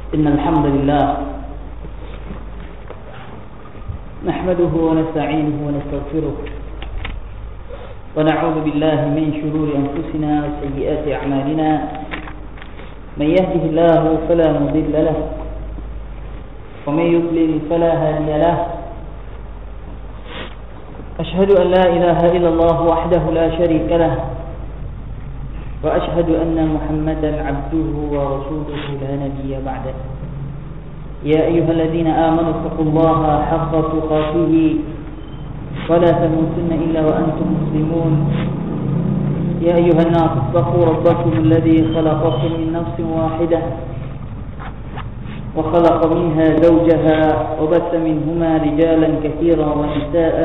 إن الحمد لله نحمده ونستعينه ونستغفره ونعوذ بالله من شرور أنفسنا وسيئات أعمالنا من يهده الله فلا مضل له ومن يضلل فلا هادي له أشهد أن لا إله إلا الله وحده لا شريك له وأشهد أن محمدا عبده ورسوله لا نبي بعده يا أيها الذين آمنوا اتقوا الله حق تقاته ولا تموتن إلا وأنتم مسلمون يا أيها الناس اتقوا ربكم الذي خلقكم من نفس واحدة وخلق منها زوجها وبث منهما رجالا كثيرا ونساء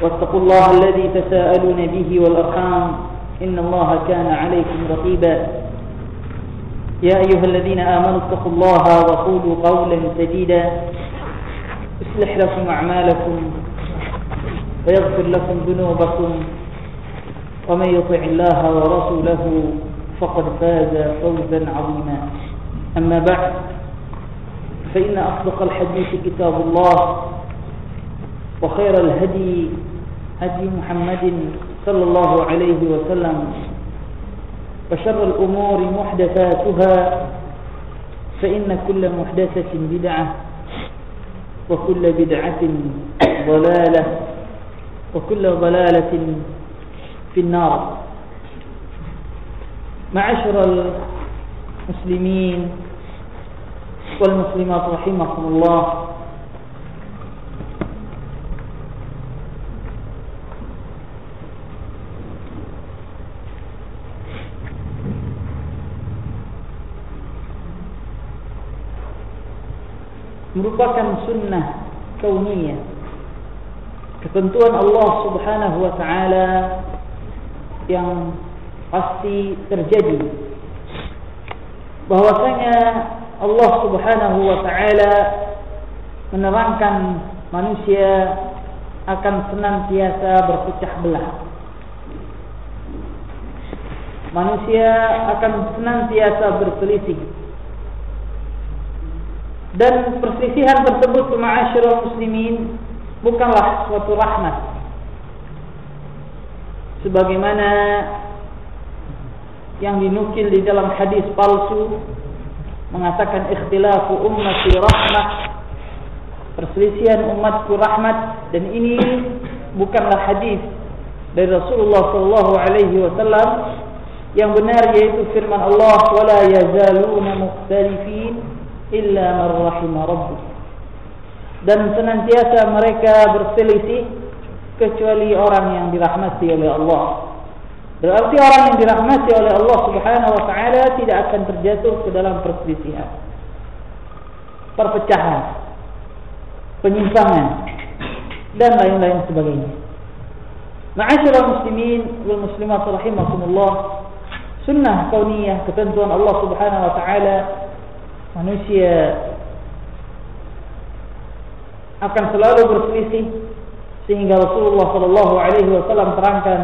واتقوا الله الذي تساءلون به والأرحام إن الله كان عليكم رقيبا يا أيها الذين آمنوا اتقوا الله وقولوا قولا سديدا يصلح لكم أعمالكم ويغفر لكم ذنوبكم ومن يطع الله ورسوله فقد فاز فوزا عظيما أما بعد فإن أصدق الحديث كتاب الله وخير الهدي هدي محمد صلى الله عليه وسلم وشر الأمور محدثاتها فإن كل محدثة بدعة وكل بدعة ضلالة وكل ضلالة في النار. معاشر المسلمين والمسلمات رحمكم الله, merupakan sunnah kauniyah, ketentuan Allah Subhanahu wa taala yang pasti terjadi, bahwasanya Allah Subhanahu wa taala menerangkan manusia akan senantiasa berpecah belah. Manusia akan senantiasa berselisih. Dan perselisihan tersebut, ma'asyiral muslimin, bukanlah suatu rahmat. Sebagaimana yang dinukil di dalam hadis palsu mengatakan ikhtilafu ummati rahmah, perselisihan umatku rahmat, dan ini bukanlah hadis dari Rasulullah sallallahu alaihi wasallam. Yang benar yaitu firman Allah, wala yazaluna mukhtalifin illa man rahima rabbuk, dan senantiasa mereka berselisih kecuali orang yang dirahmati oleh Allah. Berarti orang yang dirahmati oleh Allah Subhanahu wa taala tidak akan terjatuh ke dalam perselisihan, perpecahan, penyimpangan, dan lain-lain sebagainya. Ma'asyiral muslimin wal muslimat rahimakumullah, sunnah kauniyah, ketentuan Allah Subhanahu wa taala, manusia akan selalu berselisih, sehingga Rasulullah sallallahu alaihi wasallam terangkan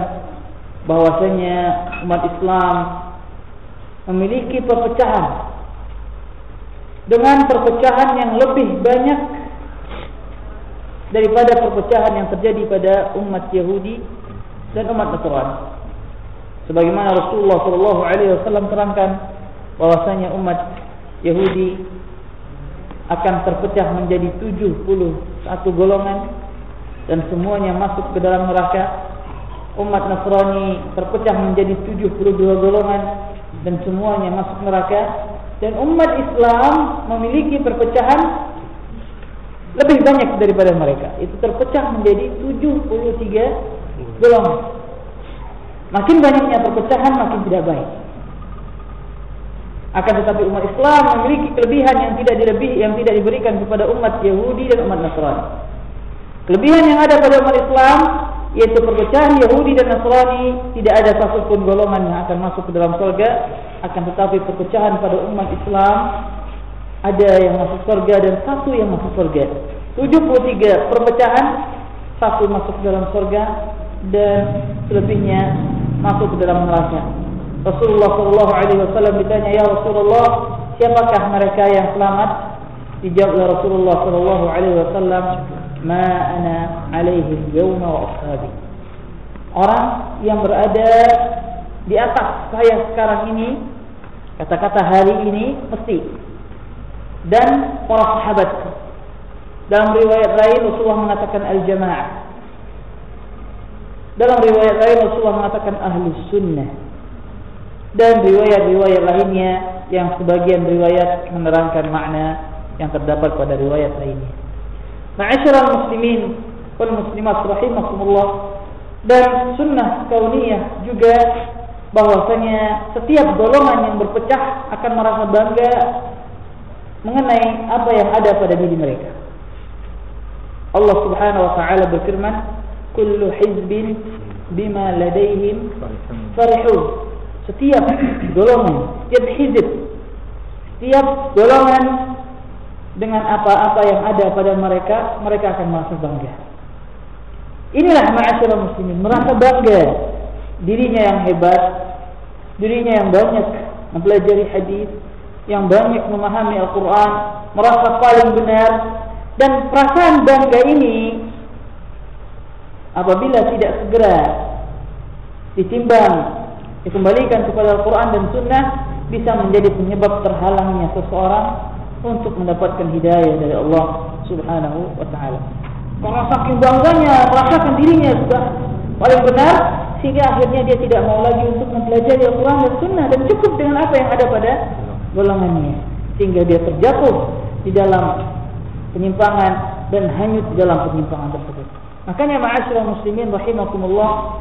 bahwasanya umat Islam memiliki perpecahan, dengan perpecahan yang lebih banyak daripada perpecahan yang terjadi pada umat Yahudi dan umat Nasrani. Sebagaimana Rasulullah sallallahu alaihi wasallam terangkan bahwasanya umat Yahudi akan terpecah menjadi 71 golongan dan semuanya masuk ke dalam neraka. Umat Nasrani terpecah menjadi 72 golongan dan semuanya masuk neraka. Dan umat Islam memiliki perpecahan lebih banyak daripada mereka, itu terpecah menjadi 73 golongan. Makin banyaknya perpecahan makin tidak baik. Akan tetapi umat Islam memiliki kelebihan yang tidak diberikan kepada umat Yahudi dan umat Nasrani. Kelebihan yang ada pada umat Islam yaitu perpecahan Yahudi dan Nasrani, tidak ada satupun golongan yang akan masuk ke dalam surga. Akan tetapi perpecahan pada umat Islam, ada yang masuk surga dan satu yang masuk surga. 73 perpecahan, satu masuk ke dalam surga dan selebihnya masuk ke dalam neraka. Rasulullah sallallahu alaihi wasallam ditanya, "Ya Rasulullah, siapakah mereka yang selamat? Dijawab oleh Rasulullah sallallahu alaihi wasallam, "Ma ana alaihi al-yawma wa ashabi." Orang yang berada di atas saya sekarang ini, kata-kata hari ini mesti, dan para sahabat. Dalam riwayat lain Rasulullah mengatakan al-jamaah. Dalam riwayat lain Rasulullah mengatakan ahlus sunnah. Dan riwayat-riwayat lainnya yang sebagian riwayat menerangkan makna yang terdapat pada riwayat lainnya. Ma'asyiral muslimin wal muslimat rahimakumullah, dan sunnah kauniyah juga bahwasanya setiap golongan yang berpecah akan merasa bangga mengenai apa yang ada pada diri mereka. Allah Subhanahu wa taala berfirman, "Kullu hizbin bima ladaihim farihun." Setiap golongan, setiap hizb, setiap golongan dengan apa-apa yang ada pada mereka, mereka akan merasa bangga. Inilah ma'asyiral muslimin, merasa bangga dirinya yang hebat, dirinya yang banyak mempelajari hadis, yang banyak memahami Al-Quran, merasa paling benar. Dan perasaan bangga ini apabila tidak segera ditimbang, dikembalikan kepada Al-Quran dan Sunnah, bisa menjadi penyebab terhalangnya seseorang untuk mendapatkan hidayah dari Allah Subhanahu wa ta'ala. Karena saking bangganya merasakan dirinya sudah paling benar, sehingga akhirnya dia tidak mau lagi untuk mempelajari Al-Quran dan Sunnah, dan cukup dengan apa yang ada pada golongannya, sehingga dia terjatuh di dalam penyimpangan dan hanyut di dalam penyimpangan tersebut. Makanya ma'asyiral muslimin rahimakumullah,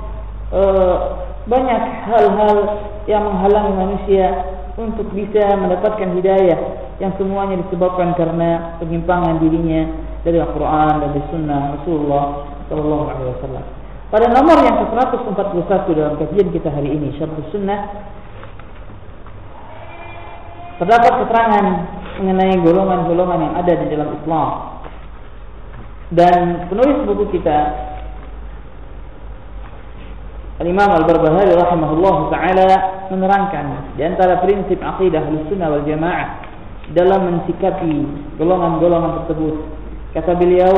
banyak hal-hal yang menghalangi manusia untuk bisa mendapatkan hidayah, yang semuanya disebabkan karena penyimpangan dirinya dari Al-Quran dan dari Sunnah Rasulullah sallallahu alaihi wasallam. Pada nomor yang ke-141 dalam kajian kita hari ini, Syarh Sunnah, terdapat keterangan mengenai golongan-golongan yang ada di dalam Islam. Dan penulis buku kita, Al-Imam Al-Barbahari rahimahullah ta'ala, menerangkan di antara prinsip aqidah Ahlussunnah wal Jamaah dalam mensikapi golongan-golongan tersebut. Kata beliau,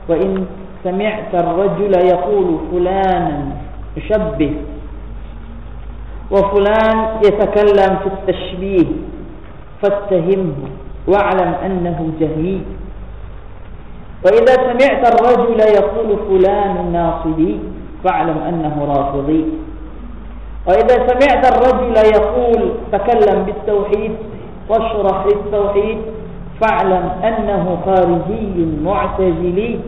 "Wa in sami'ta ar-rajula yaqulu fulanan yushabbih wa fulan yatakallam fi at-tashbih fattahimhu wa'lam annahu jahmi. Wa idza sami'ta ar-rajula yaqulu fulanun nasibi fa'lam annahu rafidi. Wa idza sami'ta ar-rajula yaqul takallam bit-tauhid washrah lit-tauhid fa'lam annahu kharijiyyun mu'tazili.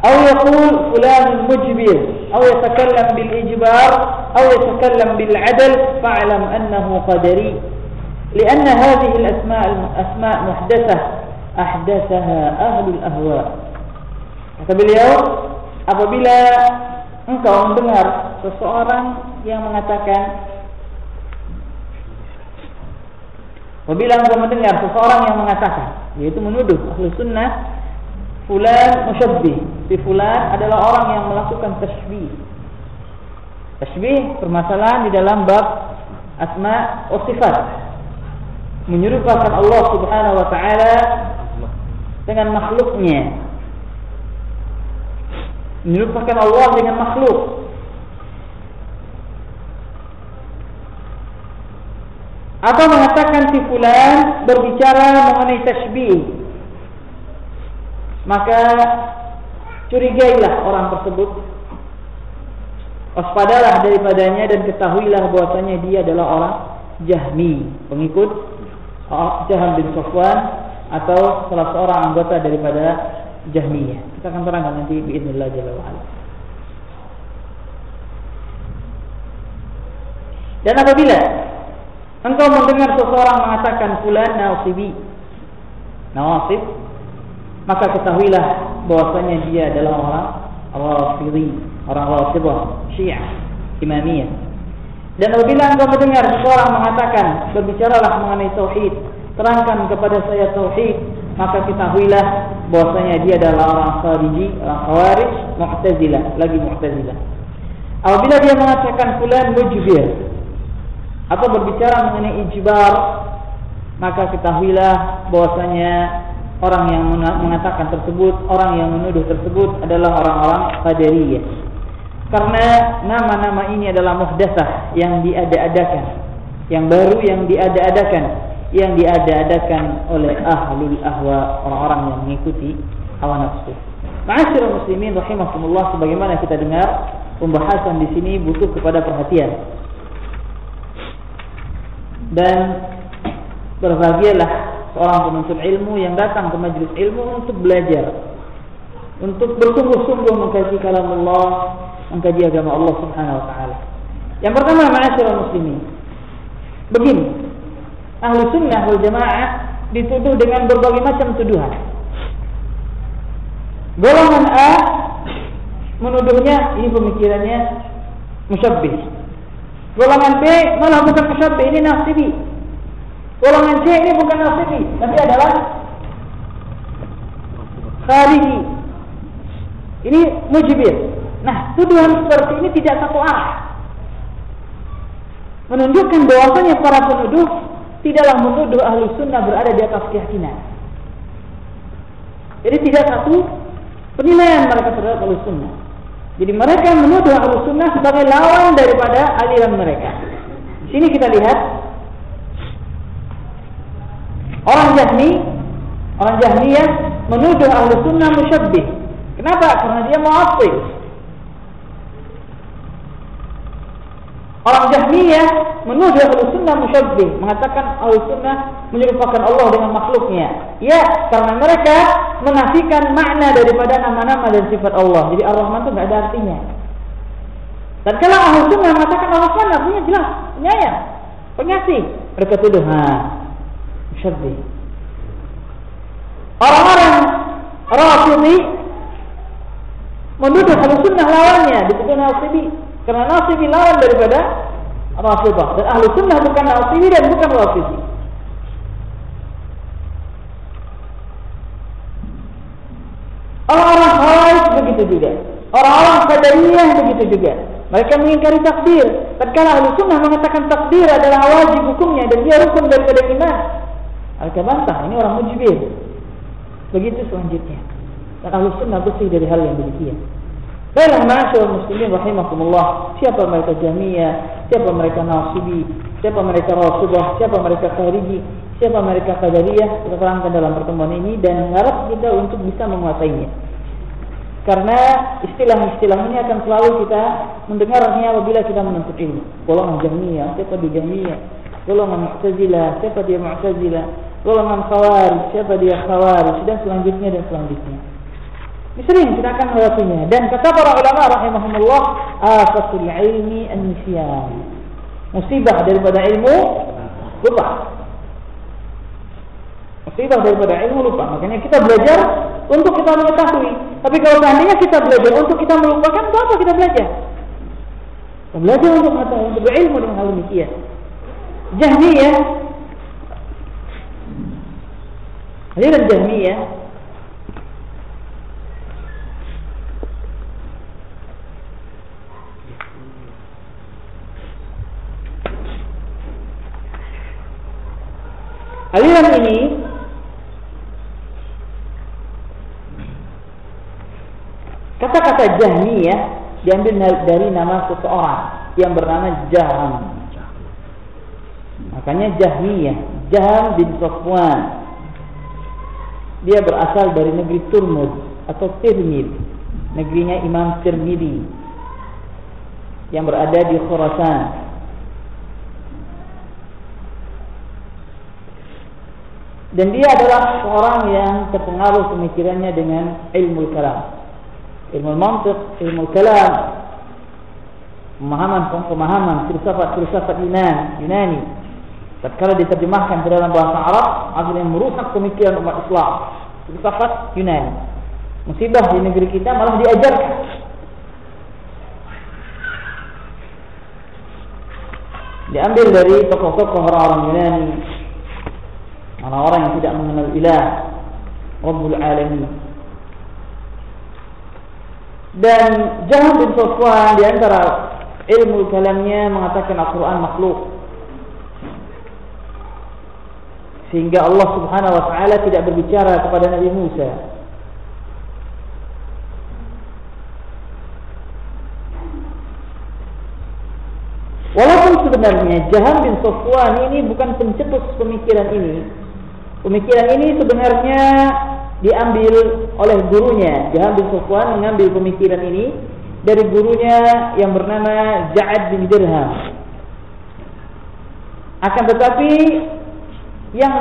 Aw yaqul fulanun mujbir aw yatakallam bil-ijbar aw yatakallam bil-'adl fa'lam annahu qadari. لأن هذه الأسماء محدثة أحدثها أهل الأهواء." Kata beliau, apabila engkau mendengar seseorang yang mengatakan, yaitu menuduh ahli sunnah, fulan musyabbih, si fulan adalah orang yang melakukan tashbih. Tashbih permasalahan di dalam bab asma wa sifat, menyerupakan Allah Subhanahu wa ta'ala dengan makhluknya, menyerupakan Allah dengan makhluk. Atau mengatakan si fulan berbicara mengenai tasbih, maka curigailah orang tersebut, waspadalah daripadanya, dan ketahuilah bahwasanya dia adalah orang Jahmi, pengikut Jaham bin Safwan, atau salah seorang anggota daripada Jahmiyah. Kita akan terangkan nanti biidznillah jalla wa ala. Dan apabila engkau mendengar seseorang mengatakan fulan nasibi, nawasib, maka ketahuilah bahwasanya dia adalah orang Rafidhi, orang Rafidhah, Syiah, Imamiyah. Dan apabila engkau mendengar seseorang mengatakan, berbicaralah mengenai tauhid, terangkan kepada saya tauhid, maka ketahuilah bahwasanya dia adalah orang khariji, orang khawarij, mu'tazilah, lagi mu'tazilah. Apabila dia mengatakan fulan mujbir, atau berbicara mengenai ijbar, maka ketahuilah bahwasanya orang yang mengatakan tersebut, orang yang menuduh tersebut adalah orang-orang Qadariyah. Karena nama-nama ini adalah muhdatsah, yang diada-adakan, yang baru yang diada-adakan oleh ahlul ahwa, orang-orang yang mengikuti hawa nafsu. Ma'asyiral muslimin rahimakumullah, sebagaimana kita dengar, pembahasan di sini butuh kepada perhatian. Dan berbahagialah seorang penuntut ilmu yang datang ke majelis ilmu untuk belajar, untuk bersungguh-sungguh mengkaji kalam Allah, mengkaji agama Allah Subhanahu wa taala. Yang pertama, ma'asyiral muslimin, begini, ahlu sunnah wal jamaah dituduh dengan berbagai macam tuduhan. Golongan A menuduhnya ini pemikirannya musyabbih. Golongan B malah bukan musyabbih, ini nasibi. Golongan C ini bukan nasibi, tapi adalah khariji. Ini mujbir. Nah, tuduhan seperti ini tidak satu arah, menunjukkan bahwasanya para penuduh tidaklah menuduh ahli sunnah berada di atas keyakinan. Jadi tidak satu penilaian mereka terhadap ahli sunnah. Jadi mereka menuduh ahli sunnah sebagai lawan daripada aliran mereka. Di sini kita lihat orang Jahmiyah menuduh ahli sunnah musyabbih. Kenapa? Karena dia mu'attil. Orang Jahmiyah menuduh ahli sunnah musyabbih, mengatakan ahli sunnah menyerupakan Allah dengan makhluknya. Ya, karena mereka menafikan makna daripada nama-nama dan sifat Allah. Jadi Ar-Rahman itu tidak ada artinya. Dan kalau ahli sunnah mengatakan Ar-Rahman artinya jelas, penyayang, pengasih, mereka tuduh musyabbih. Orang-orang Rafidhi menuduh ahli sunnah lawannya, dituduh nasibi. Karena nasibi lawan daripada Rafidah, dan ahlu sunnah bukan nasibi dan bukan Rafidhi. Orang-orang Khawarij begitu juga, orang-orang Qadariyah begitu juga. Mereka mengingkari takdir. Tatkala ahlu sunnah mengatakan takdir adalah wajib hukumnya dan dia rukun daripada iman, mereka bantah, ini orang mujbir. Begitu selanjutnya. Dan ahlu sunnah bersih dari hal yang demikian. Baiklah ma'asyiral muslimin rahimakumullah, siapa mereka Jahmiyah, siapa mereka Nasibi, siapa mereka Rafidhah, siapa mereka Khariji, siapa mereka Qadariyah, kita terangkan dalam pertemuan ini dan harap kita untuk bisa menguasainya. Karena istilah-istilah ini akan selalu kita mendengarnya apabila kita menuntut ilmu. Golongan Jahmiyah, siapa dia Jahmiyah? Golongan Mu'tazilah, siapa dia Mu'tazilah? Golongan Khawarij, siapa dia Khawarij? Dan selanjutnya. Sering kita akan melewatinya. Dan kata para ulama rahimahumullah, afatul ilmi an-nisyan. Musibah daripada ilmu lupa. Musibah daripada ilmu lupa. Makanya kita belajar untuk kita mengetahui. Tapi kalau seandainya kita belajar untuk kita melupakan, untuk apa kita belajar? Kita belajar untuk mengetahui, untuk berilmu dengan hal demikian. Jahmiyah, aliran Jahmiyah aliran ini kata-kata Jahmiyah diambil dari nama seseorang yang bernama Jahm. Makanya Jahmiyah, Jahm bin Safwan. Dia berasal dari negeri Turmud atau Tirmidh, negerinya Imam Tirmidhi yang berada di Khurasan. Dan dia adalah seorang yang terpengaruh pemikirannya dengan ilmu kalam, ilmu mantiq, ilmu kalam, pemahaman filsafat Yunani. Tatkala diterjemahkan ke dalam bahasa Arab, akhirnya merusak pemikiran umat Islam. Filsafat Yunani. Musibah di negeri kita malah diajarkan. Diambil dari tokoh-tokoh orang-orang Yunani, orang-orang yang tidak mengenal ilah Rabbul Alamin. Dan Jahm bin Safwan di antara ilmu kalamnya mengatakan Al-Quran makhluk. sehingga Allah Subhanahu wa taala tidak berbicara kepada Nabi Musa. Walaupun sebenarnya Jaham bin Safwan ini bukan pencetus pemikiran ini. Pemikiran ini sebenarnya diambil oleh gurunya. Jaham bin Safwan mengambil pemikiran ini dari gurunya yang bernama Ja'ad bin Dirham. Akan tetapi yang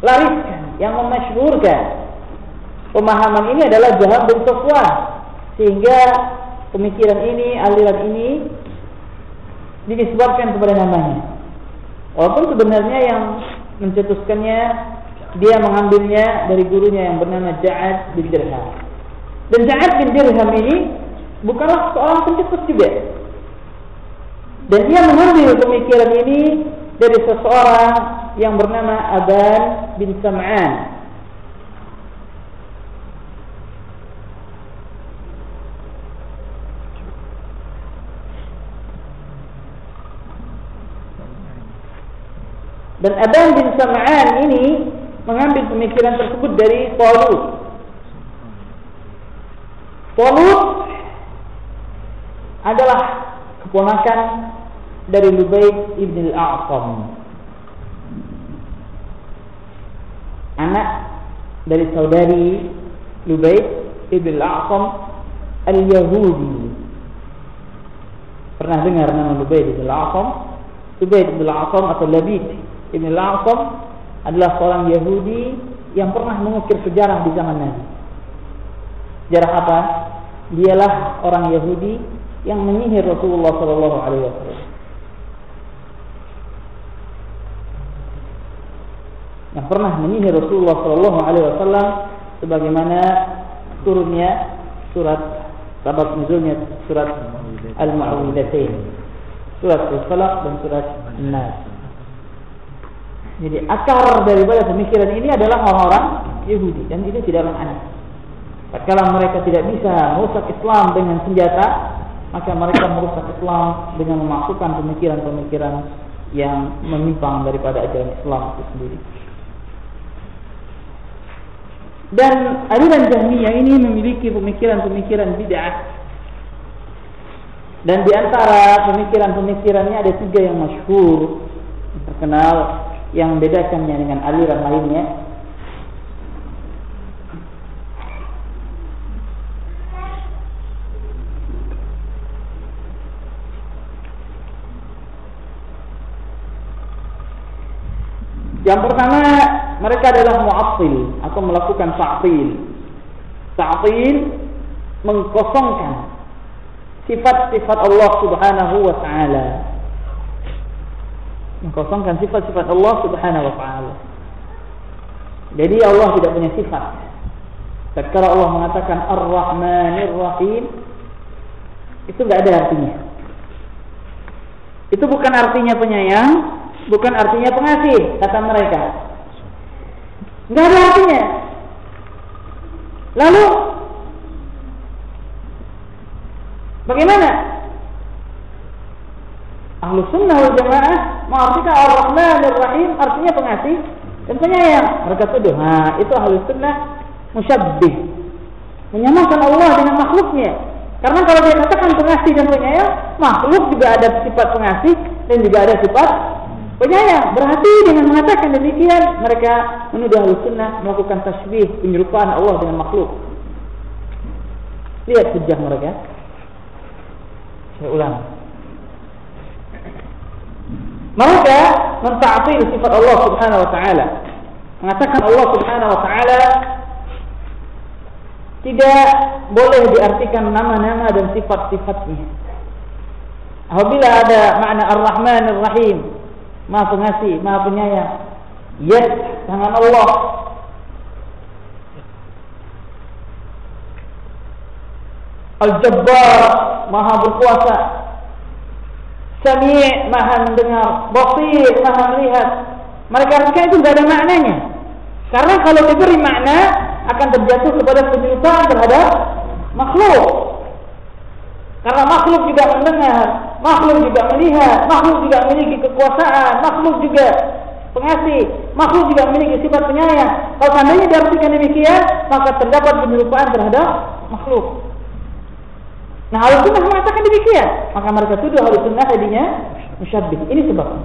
melariskan, yang memasyhurkan pemahaman ini adalah Jaham bin Safwan, sehingga pemikiran ini, aliran ini dinisbatkan kepada namanya. Walaupun sebenarnya yang mencetuskannya, dia mengambilnya dari gurunya yang bernama Ja'ad bin Dirham. Dan Ja'ad bin Dirham ini bukanlah seorang pencetus juga. Dan dia mengambil pemikiran ini dari seseorang yang bernama Aban bin Sam'an. Dan Aban bin Sam'an ini mengambil pemikiran tersebut dari Talut. Talut adalah keponakan dari Lubayd ibn al-A'sam, anak dari saudari Lubayd ibn al-A'sam al-Yahudi. Pernah dengar nama Lubayd ibn al-A'sam? Lubayd ibn al-A'sam atau Labid ibn al-A'sam adalah seorang Yahudi yang pernah mengukir sejarah di zaman Nabi. Sejarah apa? Dialah orang Yahudi yang menyihir Rasulullah sallallahu alaihi wasallam. Yang pernah menyihir Rasulullah sallallahu alaihi wasallam sebagaimana turunnya surat sabab nuzulnya surat Al-Mu'awwidzatain, surat Al-Falaq dan surat An-Nas. Jadi akar daripada pemikiran ini adalah orang-orang Yahudi, dan itu tidaklah aneh. Tatkala mereka tidak bisa merusak Islam dengan senjata, maka mereka merusak Islam dengan memasukkan pemikiran-pemikiran yang menyimpang daripada ajaran Islam itu sendiri. Dan aliran Jahmiyah ini memiliki pemikiran-pemikiran bid'ah. Dan di antara pemikiran-pemikirannya ada 3 yang masyhur, terkenal, yang membedakannya dengan aliran lainnya. Yang pertama, mereka adalah mu'attil atau melakukan ta'til. Ta'til mengkosongkan sifat-sifat Allah Subhanahu wa taala. Mengkosongkan sifat-sifat Allah Subhanahu wa taala. Jadi Allah tidak punya sifat. Tatkala Allah mengatakan Ar-Rahmanir Rahim, itu enggak ada artinya. Itu bukan artinya penyayang, bukan artinya pengasih, kata mereka. Enggak ada artinya. Lalu bagaimana? Ahlus Sunnah wal Jamaah mengartikan Ar-Rahmanir Rahim artinya pengasih dan penyayang. Mereka tuduh, itu Ahlus Sunnah musyabbih, menyamakan Allah dengan makhluknya. Karena kalau dia katakan pengasih dan penyayang, makhluk juga ada sifat pengasih dan juga ada sifat penyayang. Berarti dengan mengatakan demikian, mereka menuduh Ahlus Sunnah melakukan tasybih, penyerupaan Allah dengan makhluk. Lihat hujjah mereka. Saya ulang. Mereka menta'til sifat Allah Subhanahu wa taala. Mengatakan Allah Subhanahu wa taala tidak boleh diartikan nama-nama dan sifat-sifatnya. Apabila ada makna Ar-Rahman Ar-Rahim, Maha Pengasih, Maha Penyayang, yad, tangan Allah. Al-Jabbar, Maha Berkuasa. Sami', Maha mendengar. Basir, Maha melihat. Mereka artikan itu tidak ada maknanya. Karena kalau diberi makna akan terjatuh kepada penyeludupan terhadap makhluk. Karena makhluk juga mendengar, makhluk juga melihat, makhluk juga memiliki kekuasaan, makhluk juga pengasih, makhluk juga memiliki sifat penyayang. Kalau seandainya diartikan demikian, maka terdapat penyerupaan terhadap makhluk. Nah, Ahlussunnah mengatakan demikian, maka mereka tuduh Ahlussunnah tadinya musyabbih. Ini sebabnya.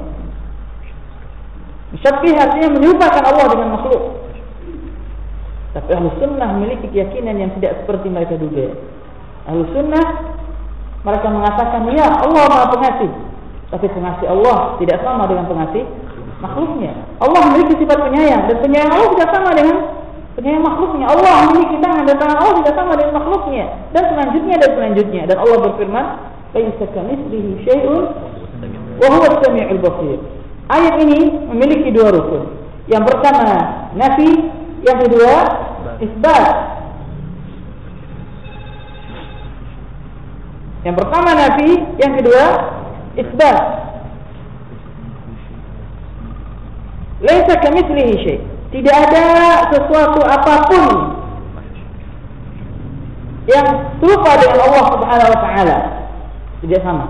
Musyabbih artinya menyerupakan Allah dengan makhluk. Tapi Ahlussunnah memiliki keyakinan yang tidak seperti mereka duga. Ahlussunnah mereka mengatakan, ya Allah Maha Pengasih, tapi pengasih Allah tidak sama dengan pengasih makhluknya. Allah memiliki sifat penyayang, dan penyayang Allah tidak sama dengan penyayang makhluknya. Allah memiliki tangan, dan tangan Allah tidak sama dengan makhluknya, dan selanjutnya. Dan Allah berfirman, laisa kamitslihi syai'un wa huwa as-sami'ul basir. Ayat ini memiliki dua rukun. Yang pertama nafi, yang kedua isbat. Yang pertama nafi, yang kedua isbat. Laisa kamitslihi syai'. Tidak ada sesuatu apapun yang serupa dengan Allah Subhanahu wa taala. Tidak sama.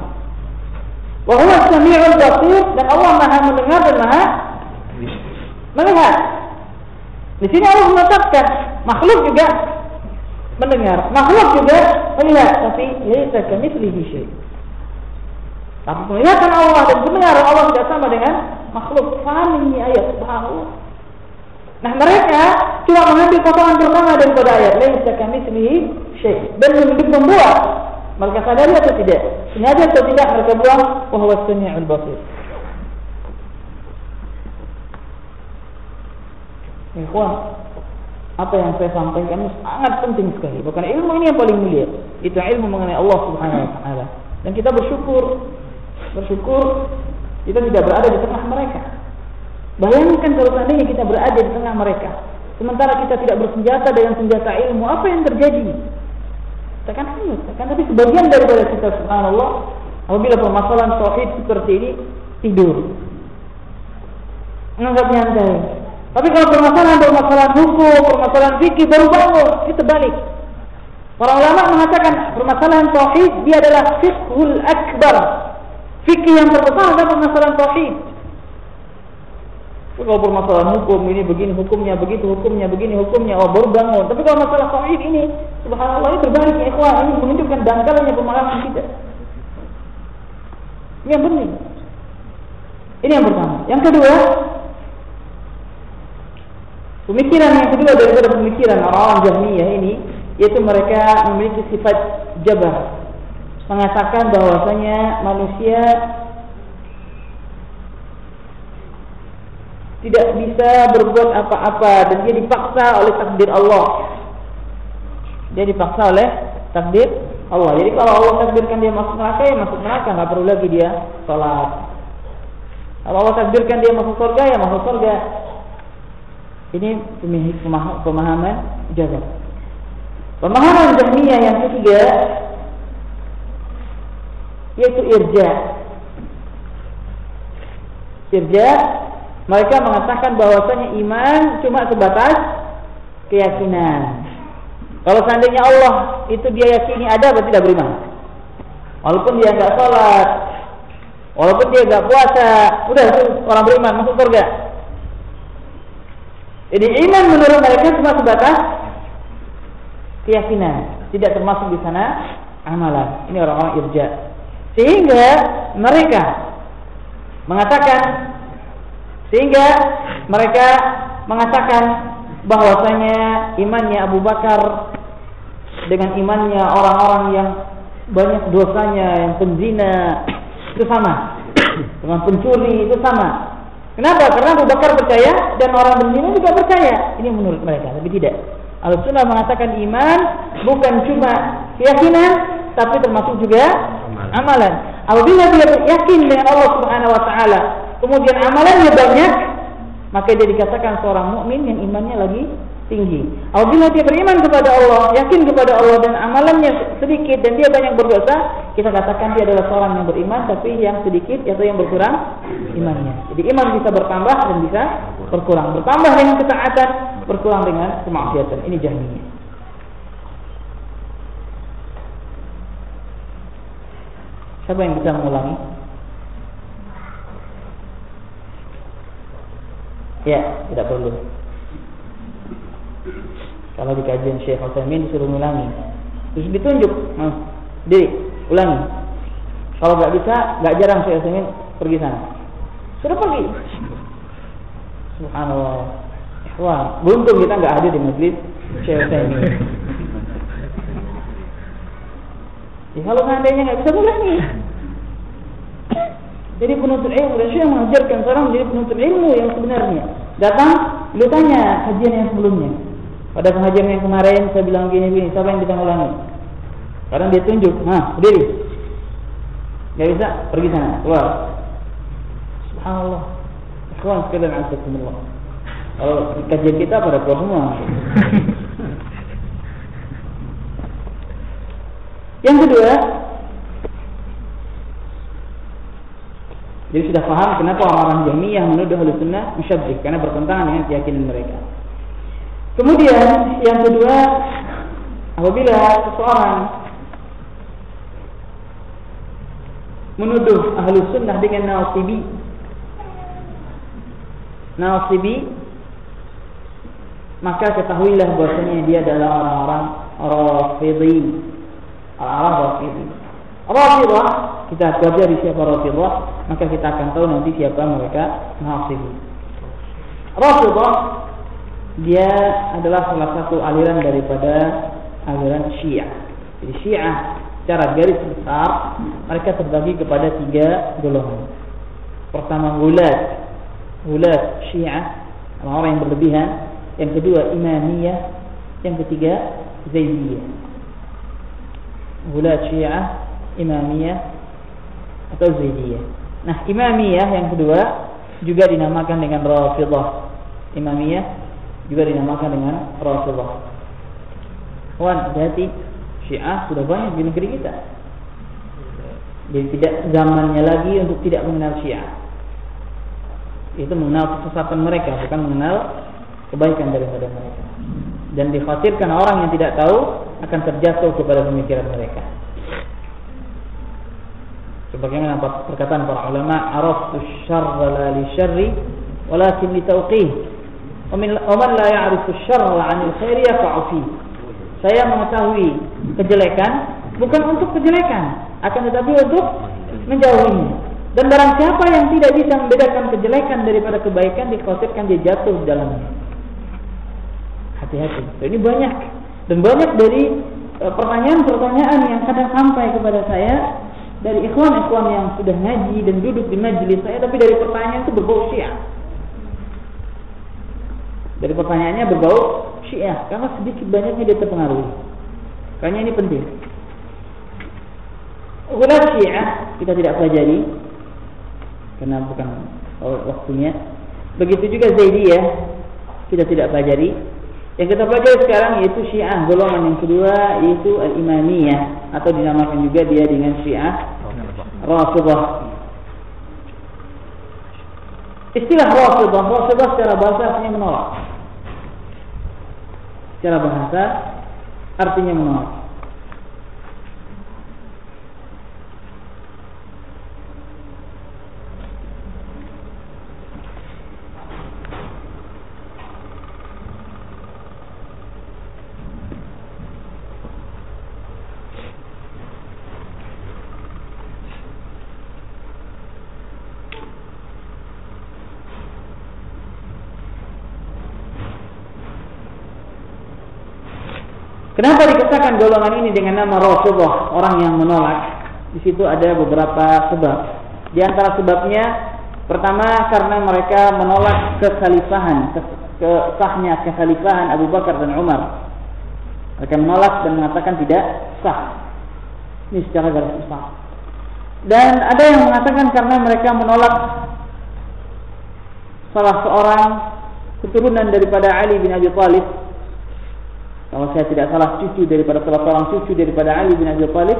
Wa huwa as-sami'ul basir, dan Allah Maha mendengar dan Maha melihat. Di sini Allah menetapkan makhluk juga mendengar, makhluk juga melihat, tapi laisa kamitslihi syai'. Tapi penglihatan Allah dan pendengaran Allah tidak sama dengan makhluk. Paham ini ayat, subhanallah. Nah, mereka cuma mengambil potongan pertama daripada ayat laisa kamitslihi syai', dan membuat, mereka sadari atau tidak, sengaja atau tidak, mereka bilang wa huwa as-sami'ul basir. Ikhwan, apa yang saya sampaikan sangat penting sekali. Bukan ilmu ini yang paling mulia, itu ilmu mengenai Allah Subhanahu wa taala. Dan kita bersyukur kita tidak berada di tengah mereka. Bayangkan kalau seandainya kita berada di tengah mereka, sementara kita tidak bersenjata dengan senjata ilmu, apa yang terjadi? Kita akan hanyut. Tapi sebagian daripada kita, subhanallah, apabila permasalahan tauhid seperti ini, tidur, menganggap nyantai. Tapi kalau permasalahan hukum, permasalahan fikih, baru bangun, itu balik. Para ulama mengatakan permasalahan tauhid dia adalah fiqhul akbar. Fikih yang terbesar adalah permasalahan tauhid. Kalau permasalahan hukum ini begini hukumnya, begitu hukumnya, begini hukumnya, oh baru bangun. Tapi kalau masalah tauhid ini, subhanallah, ini terbalik ya ikhwan. Ini menunjukkan dangkalnya pemahaman kita. Ini yang penting. Ini yang pertama. Yang kedua, pemikiran yang kedua daripada pemikiran orang-orang Jahmiyah ini, yaitu mereka memiliki sifat jabar, mengatakan bahwasanya manusia tidak bisa berbuat apa-apa dan dia dipaksa oleh takdir Allah. Dia dipaksa oleh takdir Allah. Jadi kalau Allah takdirkan dia masuk neraka, ya masuk neraka, nggak perlu lagi dia sholat. Kalau Allah takdirkan dia masuk surga, ya masuk surga. Ini pemahaman jabar. Pemahaman Jahmiyah yang ketiga yaitu irja. Mereka mengatakan bahwasanya iman cuma sebatas keyakinan. Kalau seandainya Allah itu dia yakini ada, berarti tidak beriman. Walaupun dia enggak sholat, walaupun dia enggak puasa, udah itu orang beriman, masuk surga. Jadi iman menurut mereka cuma sebatas keyakinan, tidak termasuk di sana amalan. Ini orang-orang irja. Sehingga mereka mengatakan bahwasanya imannya Abu Bakar dengan imannya orang-orang yang banyak dosanya, yang penzina, itu sama. Dengan pencuri itu sama. Kenapa? Karena Abu Bakar percaya dan orang penzina juga percaya. Ini menurut mereka, tapi tidak. Ahlussunnah mengatakan iman bukan cuma keyakinan, tapi termasuk juga amalan. Apabila dia yakin dengan Allah Subhanahu wa taala, kemudian amalannya banyak, maka dia dikatakan seorang mukmin yang imannya lagi tinggi. Apabila dia beriman kepada Allah, yakin kepada Allah dan amalannya sedikit dan dia banyak berdosa, kita katakan dia adalah seorang yang beriman tapi yang sedikit atau yang berkurang imannya. Jadi iman bisa bertambah dan bisa berkurang. Bertambah dengan ketaatan, berkurang dengan kemaksiatan. Ini Jahmiyah. Siapa yang bisa mengulangi? Ya, tidak perlu. Kalau di kajian Syekh Utsaimin disuruh ulangi, terus ditunjuk, ulangi. Kalau nggak bisa, nggak jarang Syekh Utsaimin pergi sana. Sudah pergi. Subhanallah. Wah, beruntung kita nggak hadir di majelis Syekh Utsaimin. Ya, kalau seandainya nggak bisa ulangi. Jadi penuntut ilmu dan Syekh mengajarkan seorang menjadi penuntut ilmu yang sebenarnya. Datang, lu tanya kajian yang sebelumnya. Pada pengajian yang kemarin saya bilang gini, siapa yang bisa ulangi? Sekarang dia tunjuk, berdiri. Gak bisa, pergi sana, keluar. Subhanallah. Ikhwan sekalian azakumullah. Kalau kajian kita pada keluar semua. Yang kedua, jadi sudah paham kenapa orang-orang Jahmiyah menuduh Ahlussunnah musyabbih, karena bertentangan dengan keyakinan mereka. Kemudian yang kedua, apabila seseorang menuduh Ahlussunnah dengan nasibi, maka ketahuilah bahwasanya dia adalah orang-orang Rafidhi. Rafidah, kita pelajari siapa Rafidah, maka kita akan tahu nanti siapa mereka Nasibi. Rafidah dia adalah salah satu aliran daripada aliran Syiah. Jadi Syiah secara garis besar mereka terbagi kepada 3 golongan. Pertama gulat Syiah, orang-orang yang berlebihan. Yang kedua Imamiyah, yang ketiga Zaidiyah. Gulat Syiah, Imamiyah atau Zaidiyah. Nah, Imamiyah yang kedua juga dinamakan dengan Rafidah. Imamiyah juga dinamakan dengan Rafidah. Kawan, hati Syiah sudah banyak di negeri kita. Jadi tidak zamannya lagi untuk tidak mengenal Syiah. Itu mengenal kesesatan mereka, bukan mengenal kebaikan daripada mereka. Dan dikhawatirkan orang yang tidak tahu akan terjatuh kepada pemikiran mereka. Sebagaimana perkataan para ulama, araftu syarra la li syarri walakin li tawqih. Wa man la ya'rifu syarra 'anil khairi yaqa'u fi. Saya mengetahui kejelekan bukan untuk kejelekan, akan tetapi untuk menjauhinya. Dan barang siapa yang tidak bisa membedakan kejelekan daripada kebaikan, dikhawatirkan dia jatuh di dalamnya. Hati-hati. Ini banyak dan banyak dari pertanyaan-pertanyaan yang kadang sampai kepada saya dari ikhwan-ikhwan yang sudah ngaji dan duduk di majelis saya, tapi dari pertanyaan itu berbau Syiah. Dari pertanyaannya berbau Syiah, karena sedikit banyaknya dia terpengaruhi. Makanya ini penting. Gulat Syiah kita tidak pelajari karena bukan waktunya. Begitu juga Zaidiyah kita tidak pelajari. Yang kita pelajari sekarang yaitu Syiah golongan yang kedua, yaitu Al-Imamiyah, atau dinamakan juga dia dengan Syiah Rafidah. Istilah Rafidah secara bahasa artinya menolak. Secara bahasa artinya menolak. Kenapa dikatakan golongan ini dengan nama Rafidah, orang yang menolak? Di situ ada beberapa sebab. Di antara sebabnya, pertama karena mereka menolak kekhalifahan, sahnya kekhalifahan Abu Bakar dan Umar. Mereka menolak dan mengatakan tidak sah. Ini secara garis besar. Dan ada yang mengatakan karena mereka menolak salah seorang keturunan daripada Ali bin Abi Thalib. Kalau saya tidak salah, cucu daripada salah seorang cucu daripada Ali bin Abi Thalib,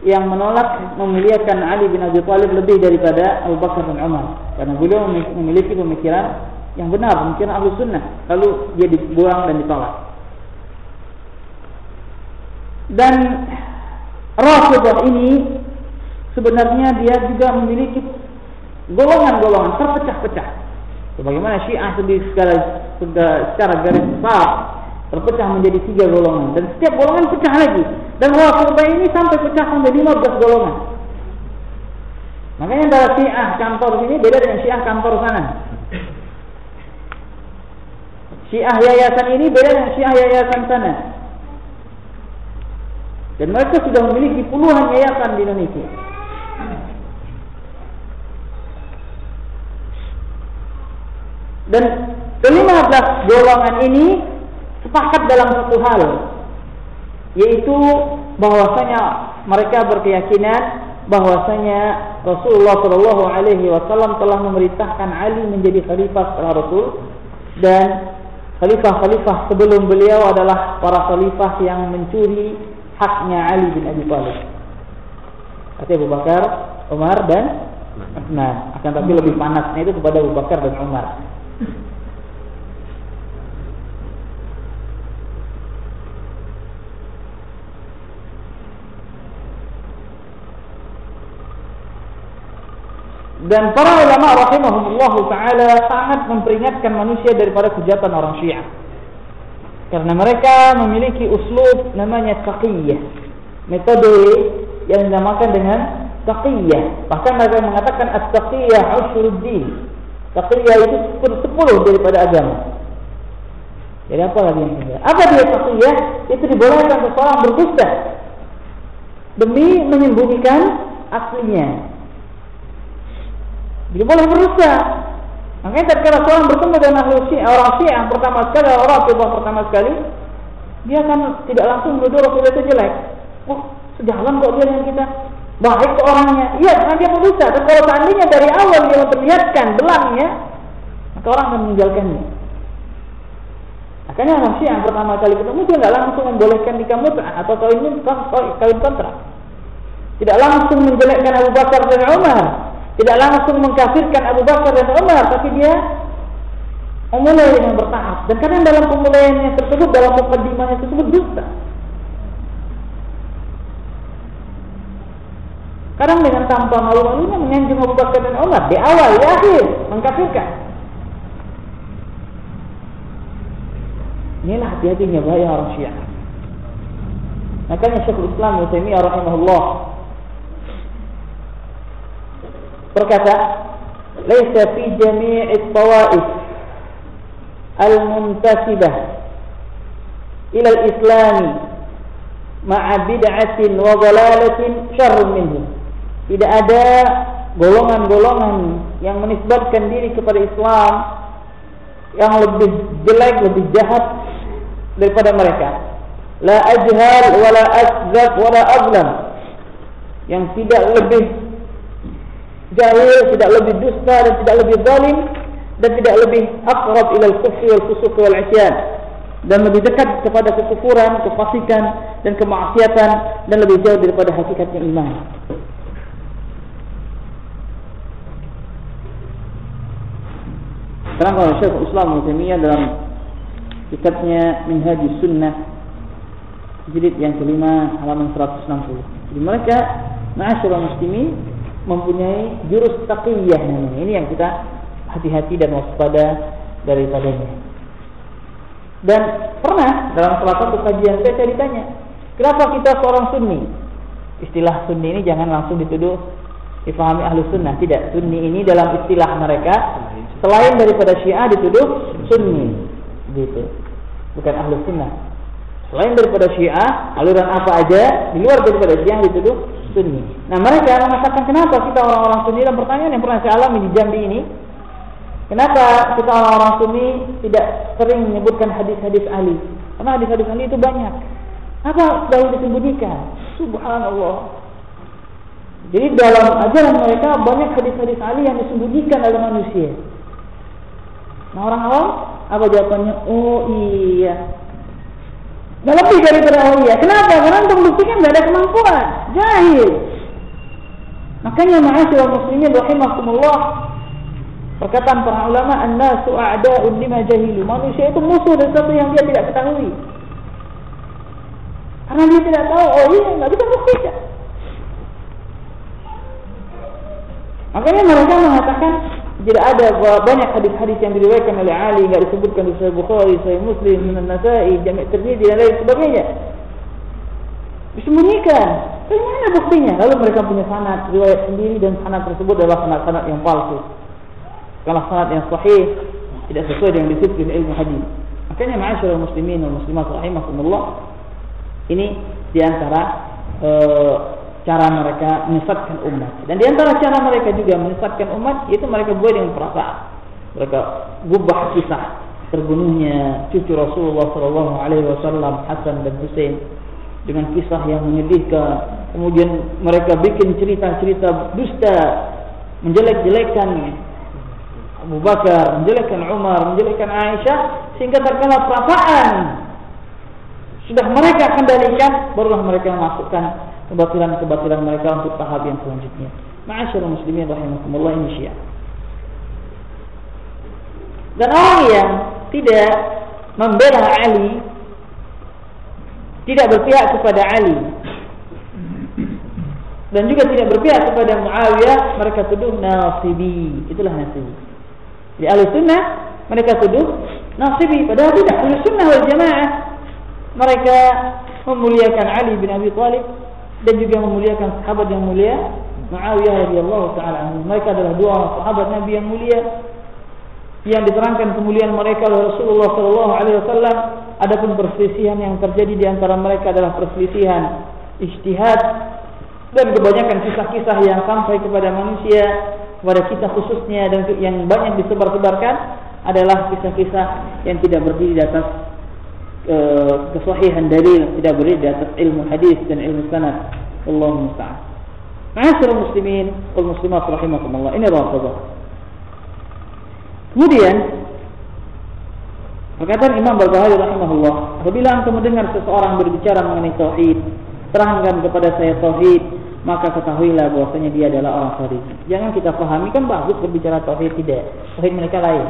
yang menolak memuliakan Ali bin Abi Thalib lebih daripada Abu Bakar dan Umar, karena beliau memiliki pemikiran yang benar, pemikiran Ahlussunnah, lalu dia dibuang dan ditolak. Dan Rafidah ini sebenarnya dia juga memiliki golongan-golongan terpecah-pecah. Sebagaimana Syiah sendiri secara garis besar terpecah menjadi 3 golongan, dan setiap golongan pecah lagi. Dan Rafidhah ini sampai pecah sampai 15 golongan. Makanya antara Syiah kantor sini beda dengan Syiah kantor sana. Syiah yayasan ini beda dengan Syiah yayasan sana. Dan mereka sudah memiliki puluhan yayasan di Indonesia. Dan ke-15 golongan ini sepakat dalam satu hal, yaitu bahwasanya mereka berkeyakinan bahwasanya Rasulullah Shallallahu Alaihi Wasallam telah memerintahkan Ali menjadi khalifah setelah Rasul, dan khalifah-khalifah sebelum beliau adalah para khalifah yang mencuri haknya Ali bin Abi Thalib. Kata Abu Bakar, Umar dan Utsman. Akan tapi lebih panasnya itu kepada Abu Bakar dan Umar. Dan para ulama rahimahumullah ta'ala sangat memperingatkan manusia daripada kejahatan orang Syiah, karena mereka memiliki uslub namanya taqiyah, metode yang dinamakan dengan taqiyah. Bahkan mereka mengatakan at-taqiyah usyruddin. Taqiyah itu 10 daripada agama. Jadi apa lagi yang kedua? Apa dia taqiyah? Itu dibolehkan seseorang berdusta demi menyembunyikan aslinya. Dia boleh berdusta. Makanya tatkala seorang bertemu dengan orang Syiah pertama sekali, orang Rafidhah pertama sekali, dia akan tidak langsung menuduh Rasulullah itu jelek. Oh, sejalan kok dia dengan kita, baik ke orangnya. Iya, karena dia berdusta. Dan kalau seandainya dari awal dia memperlihatkan belangnya, maka orang akan meninggalkannya. Makanya orang Syiah pertama kali ketemu, dia tidak langsung membolehkan nikah mut'ah atau kawin kontrak. Tidak langsung menjelekkan Abu Bakar dan Umar. Tidak langsung mengkafirkan Abu Bakar dan Umar, tapi dia memulai dengan bertahap. Dan kadang dalam pemulaiannya tersebut, dalam mukaddimahnya tersebut dusta. Kadang dengan tanpa malu-malunya menyanjung Abu Bakar dan Umar di awal, di akhir mengkafirkan. Inilah hati-hatinya bahaya orang Syiah. Makanya Syekhul Islam Ibnu Taimiyah rahimahullah berkata, "Laisa fi jami'i at-tawa'if al-muntasibah ila al-islam ma'a bid'atin wa dhalalatin syarrun minhu." Tidak ada golongan-golongan yang menisbatkan diri kepada Islam yang lebih jelek, lebih jahat daripada mereka. La ajhal wala akdzab wala azlam, yang tidak lebih jahil, tidak lebih dusta, dan tidak lebih zalim, dan tidak lebih aqrab ila al-kufri wal fusuq wal 'isyan, dan lebih dekat kepada kekufuran, kefasikan dan kemaksiatan, dan lebih jauh daripada hakikatnya iman. Sekarang kalau Syekhul Islam Ibnu Taimiyah dalam kitabnya Minhajus Sunnah jilid yang kelima halaman 160. Jadi mereka ma'asyiral muslimin mempunyai jurus taqiyah namanya. Ini yang kita hati-hati dan waspada daripadanya. Dan pernah dalam salah satu kajian saya ditanya, kenapa kita seorang sunni? Istilah sunni ini jangan langsung dituduh difahami ahlu sunnah. Tidak, sunni ini dalam istilah mereka selain daripada Syiah dituduh sunni, gitu. Bukan ahlu sunnah. Selain daripada Syiah, aliran apa aja di luar daripada Syiah dituduh sunni. Nah, mereka mengatakan kenapa kita orang-orang sunni, dan pertanyaan yang pernah saya alami di Jambi ini, kenapa kita orang-orang sunni tidak sering menyebutkan hadis-hadis Ali? Karena hadis-hadis Ali itu banyak. Apa selalu disembunyikan? Subhanallah. Jadi dalam ajaran mereka banyak hadis-hadis Ali yang disembunyikan oleh manusia. Nah, orang awam apa jawabannya? Oh iya. Nah, lebih daripada oh iya. Kenapa? Karena untuk membuktikan tidak ada kemampuan. Jahil. Makanya ma'asyiral muslimin rahimakumullah, perkataan para ulama, an-nasu a'da'un lima jahilu. Manusia itu musuh dari sesuatu yang dia tidak ketahui. Karena dia tidak tahu, oh iya, tidak bisa buktikan. Makanya mereka mengatakan Tidak ada banyak hadis-hadis yang diriwayatkan oleh Ali, enggak disebutkan di Sahih Bukhari, Sahih Muslim, Sunan Nasa'i, Jami' Tirmidzi dan lain sebagainya. Disembunyikan. Bagaimana buktinya? Lalu mereka punya sanad riwayat sendiri dan sanad tersebut adalah sanad-sanad yang palsu. Kalau sanad yang sahih tidak sesuai dengan disiplin ilmu hadis. Makanya ma'asyiral muslimin wal muslimat rahimakumullah, ini di antara cara mereka menyesatkan umat. Dan di antara cara mereka juga menyesatkan umat yaitu mereka buat dengan perasaan. Mereka gubah kisah terbunuhnya cucu Rasulullah sallallahu alaihi wasallam Hasan dan Husain dengan kisah yang menyedihkan. Kemudian mereka bikin cerita-cerita dusta, menjelek-jelekkan Abu Bakar, menjelekkan Umar, menjelekkan Aisyah, sehingga terkena perasaan. Sudah mereka kendalikan, barulah mereka masukkan kebatilan-kebatilan mereka untuk tahap yang selanjutnya. Ma'asyiral muslimin rahimakumullah, ini Syiah. Dan orang yang tidak membela Ali, tidak berpihak kepada Ali, dan juga tidak berpihak kepada Muawiyah, mereka tuduh nasibi. Itulah nasibi. Di Ahlussunnah mereka tuduh nasibi, padahal tidak. Ahlussunnah wal Jamaah mereka memuliakan Ali bin Abi Thalib dan juga memuliakan sahabat yang mulia Muawiyah radhiyallahu taala anhu. Mereka adalah dua sahabat Nabi yang mulia yang diterangkan kemuliaan mereka oleh Rasulullah sallallahu alaihi wasallam. Adapun perselisihan yang terjadi di antara mereka adalah perselisihan ijtihad, dan kebanyakan kisah-kisah yang sampai kepada manusia, kepada kita khususnya, dan yang banyak disebar-sebarkan adalah kisah-kisah yang tidak berdiri di atas kesahihan dalil, tidak berdiri di atas ilmu hadis dan ilmu sanad. Wallahu musta'an. Ma'asyiral muslimin wal muslimat rahimakumullah, ini Rafidhah. Kemudian perkataan Imam Barbahari rahimahullah, apabila antum mendengar seseorang berbicara mengenai tauhid, terangkan kepada saya tauhid, maka ketahuilah bahwasanya dia adalah orang Khawarij. Jangan kita pahami kan bagus berbicara tauhid, tidak. Tauhid mereka lain.